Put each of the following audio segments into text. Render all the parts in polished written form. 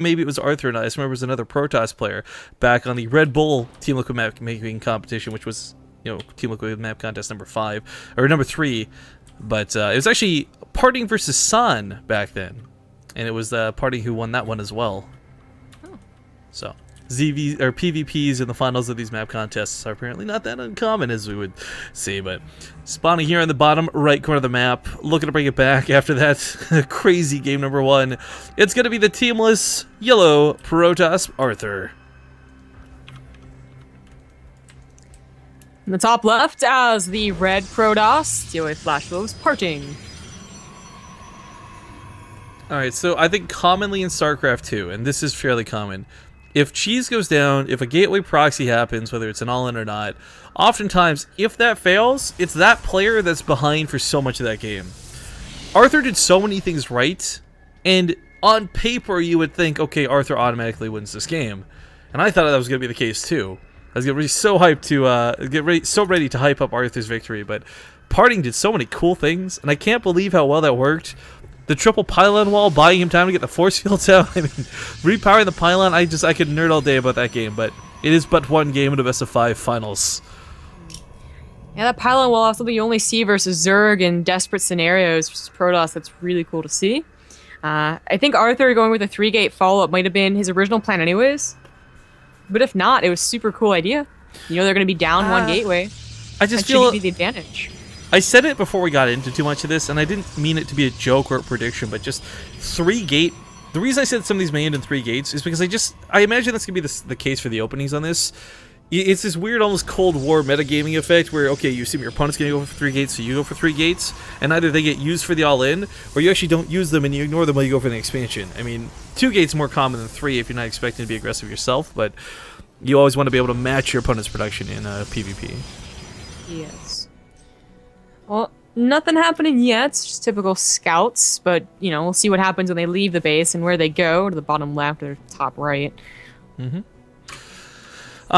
maybe it was Arthur and I just remember it was another Protoss player back on the Red Bull Team Liquid map making competition, which was, Team Liquid map contest number 5 or number 3, but it was actually PartinG versus San back then, and it was PartinG who won that one as well. So ZV or PvPs in the finals of these map contests are apparently not that uncommon as we would see, but spawning here in the bottom right corner of the map, looking to bring it back after that crazy game number 1. It's going to be the teamless yellow Protoss Arthur. In the top left, as the red Protoss, deal with flash flows PartinG. Alright, so I think commonly in StarCraft 2, and this is fairly common, if cheese goes down, if a gateway proxy happens, whether it's an all-in or not, oftentimes, if that fails, it's that player that's behind for so much of that game. Arthur did so many things right, and on paper you would think, okay, Arthur automatically wins this game. And I thought that was going to be the case too. I was getting so hyped to, so ready to hype up Arthur's victory, but PartinG did so many cool things, and I can't believe how well that worked. The triple pylon wall, buying him time to get the force fields out. I mean, repowering the pylon, I could nerd all day about that game, but it is but one game in the best of 5 finals. Yeah, that pylon wall is something you only see versus Zerg in desperate scenarios versus Protoss. That's really cool to see. I think Arthur going with a 3-gate follow-up might have been his original plan anyways. But if not, it was a super cool idea. They're going to be down one gateway. I just feel should give you the advantage. I said it before we got into too much of this, and I didn't mean it to be a joke or a prediction, but just 3-gate. The reason I said some of these may end in 3 gates is because I imagine that's going to be the case for the openings on this. It's this weird, almost Cold War metagaming effect where, okay, you assume your opponent's going to go for 3 gates, so you go for 3 gates, and either they get used for the all-in, or you actually don't use them and you ignore them while you go for the expansion. I mean, 2 gates more common than 3 if you're not expecting to be aggressive yourself, but you always want to be able to match your opponent's production in PvP. Yes. Well, nothing happening yet. It's just typical scouts, but, we'll see what happens when they leave the base and where they go, to the bottom left or top right. Mm-hmm.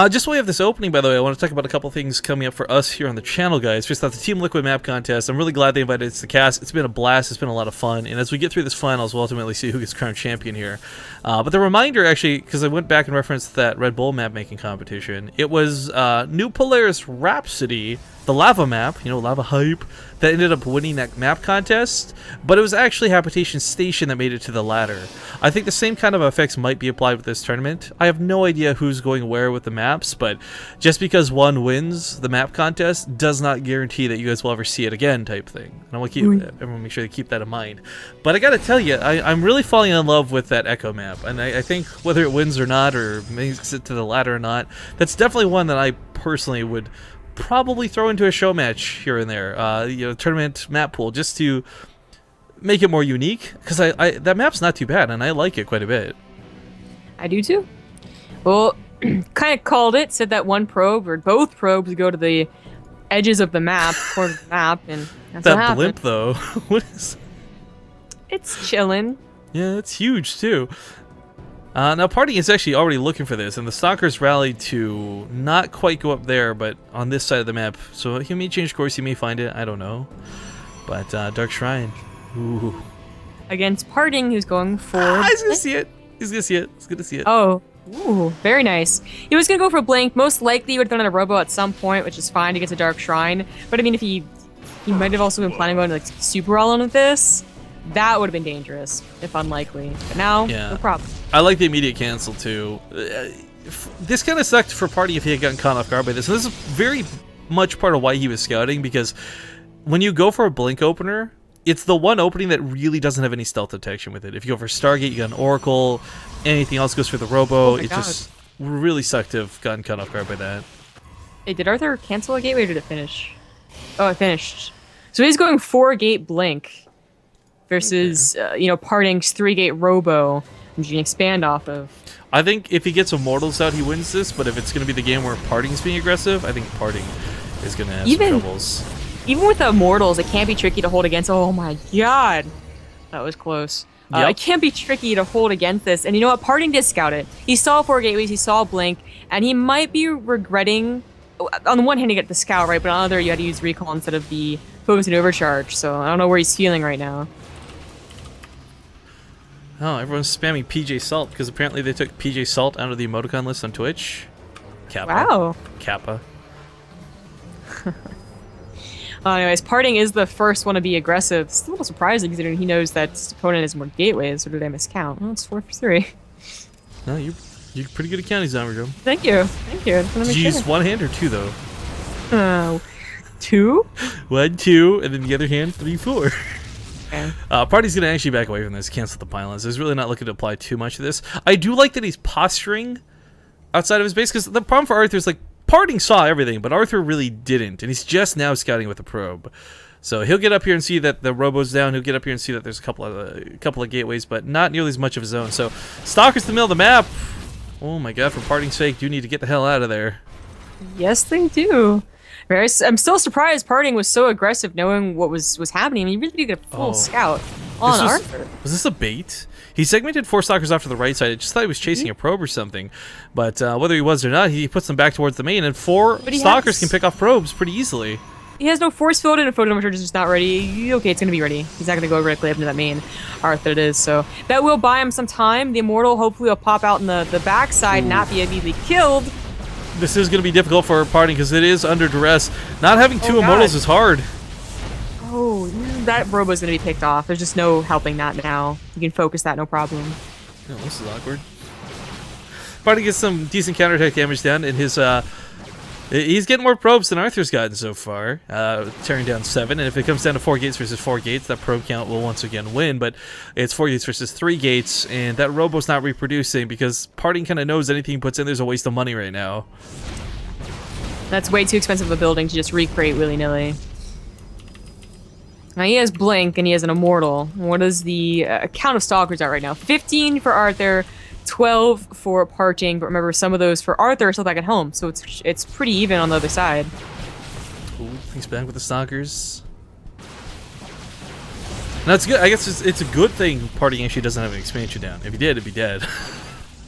Just while we have this opening, by the way, I want to talk about a couple things coming up for us here on the channel, guys. First off, the Team Liquid map contest. I'm really glad they invited us to the cast. It's been a blast. It's been a lot of fun. And as we get through this finals, we'll ultimately see who gets crowned champion here. But the reminder, actually, because I went back and referenced that Red Bull map making competition, it was New Polaris Rhapsody, the lava map, lava hype, that ended up winning that map contest, but it was actually Habitation Station that made it to the ladder. I think the same kind of effects might be applied with this tournament. I have no idea who's going where with the maps, but just because one wins the map contest does not guarantee that you guys will ever see it again type thing. And I want everyone make sure to keep that in mind. But I gotta tell you, I'm really falling in love with that Echo map, and I think whether it wins or not, or makes it to the ladder or not, that's definitely one that I personally would probably throw into a show match here and there, tournament map pool, just to make it more unique, because that map's not too bad and I like it quite a bit. I do too. Well, kind of called it, said that one probe or both probes go to the edges of the map, corner of the map, and that's that what happened. blimp though, what is? It's chilling. Yeah, it's huge too. Now, PartinG is actually already looking for this, and the Stalkers rallied to not quite go up there, but on this side of the map. So he may change course, he may find it, I don't know. But Dark Shrine, ooh. Against PartinG, who's going for... he's gonna see it. He's gonna see it. He's gonna see it. Oh, ooh, very nice. He was gonna go for Blink. Most likely he would have done a Robo at some point, which is fine to get to Dark Shrine. But I mean, if he might have also been planning on going to super all in with this. That would have been dangerous, if unlikely. But now, no problem. I like the immediate cancel, too. This kind of sucked for PartinG if he had gotten caught off guard by this. And this is very much part of why he was scouting, because when you go for a Blink opener, it's the one opening that really doesn't have any stealth detection with it. If you go for Stargate, you got an Oracle. Anything else goes for the Robo. It just really sucked to have gotten caught off guard by that. Hey, did Arthur cancel a gateway or did it finish? Oh, it finished. So he's going 4-gate Blink. Versus, PartinG's 3-gate Robo, which you can expand off of. I think if he gets Immortals out, he wins this, but if it's going to be the game where PartinG's being aggressive, I think PartinG is going to have some troubles. Even with the Immortals, it can't be tricky to hold against. Oh my god. That was close. It can't be tricky to hold against this. And you know what? PartinG did scout it. He saw 4 gateways, he saw Blink, and he might be regretting... On the one hand, you get the scout, right? But on the other, you had to use Recall instead of the Focus and Overcharge. So I don't know where he's feeling right now. Oh, everyone's spamming PJ Salt because apparently they took PJ Salt out of the emoticon list on Twitch. Kappa. Wow. Kappa. Anyways, Parting is the first one to be aggressive. It's a little surprising considering he knows that his opponent has more gateways, or did I miscount? Well, it's 4 for 3. No, you're pretty good at counting, Zombie. Thank you. Thank you. Did you use one hand or two, though? 2? 1, 2, and then the other hand, 3, 4. Okay. Party's going to actually back away from this, cancel the pylons. He's really not looking to apply too much of this. I do like that he's posturing outside of his base, because the problem for Arthur is, like, Parting saw everything, but Arthur really didn't, and he's just now scouting with the probe. So he'll get up here and see that the Robo's down. He'll get up here and see that there's a couple of gateways, but not nearly as much of his own. So Stalker's in the middle of the map. Oh my god, for Parting's sake, do need to get the hell out of there. Yes, they do. I'm still surprised Parting was so aggressive knowing what was happening. I mean, he really did get a full scout on Arthur. Was this a bait? He segmented 4 Stalkers off to the right side. I just thought he was chasing a probe or something. But whether he was or not, he puts them back towards the main, and 4 Stalkers can pick off probes pretty easily. He has no force field, and a photon charge is just not ready. Okay, it's going to be ready. He's not going to go directly up into that main. Arthur it is, so that will buy him some time. The Immortal hopefully will pop out in the backside, not be immediately killed. This is going to be difficult for Parting because it is under duress. Not having 2 Immortals is hard. Oh, that Robo's going to be picked off. There's just no helping that now. You can focus that, no problem. Oh, this is awkward. Parting gets some decent counterattack damage down, and his he's getting more probes than Arthur's gotten so far, tearing down 7. And if it comes down to 4 gates versus 4 gates, that probe count will once again win. But it's 4 gates versus 3 gates, and that Robo's not reproducing because Parting kind of knows anything he puts in there's a waste of money right now. That's way too expensive of a building to just recreate willy-nilly. Now he has Blink and he has an Immortal. What is the count of Stalkers out right now? 15 for Arthur, 12 for Parting, but remember some of those for Arthur are still back at home, so it's pretty even on the other side. Ooh, he's back with the Stalkers. Now it's good. I guess it's a good thing Parting actually doesn't have an expansion down. If he did, it'd be dead.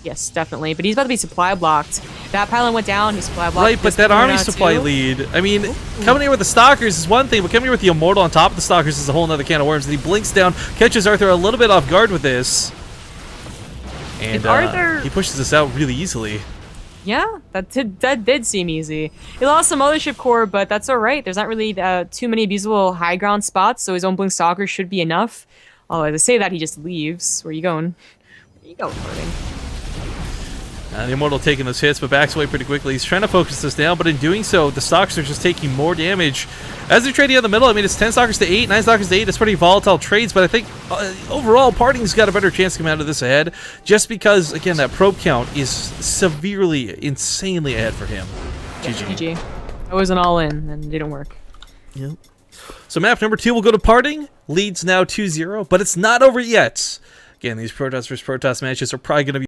Yes, definitely. But he's about to be supply blocked. That pylon went down, he's supply blocked. Right, but that army supply lead, I mean, coming here with the Stalkers is one thing, but coming here with the Immortal on top of the Stalkers is a whole other can of worms. And he blinks down, catches Arthur a little bit off guard with this. And Arthur... he pushes us out really easily. Yeah, that did seem easy. He lost some Mothership Core, but that's alright. There's not really too many abusable high ground spots, so his own Blink Stalker should be enough. Although, as I say that, he just leaves. Where you going? Where you going, Parting? The Immortal taking those hits, but backs away pretty quickly. He's trying to focus this down, but in doing so, the Stalkers are just taking more damage. As they're trading in the middle, I mean, it's 10 Stalkers to 8, 9 Stalkers to 8. It's pretty volatile trades, but I think overall, Parting's got a better chance to come out of this ahead, just because, again, that probe count is severely, insanely ahead for him. Yeah, GG. I wasn't all in, and it didn't work. Yep. So map number 2 will go to Parting. Leads now 2-0, but it's not over yet. Again, these Protoss versus Protoss matches are probably going to be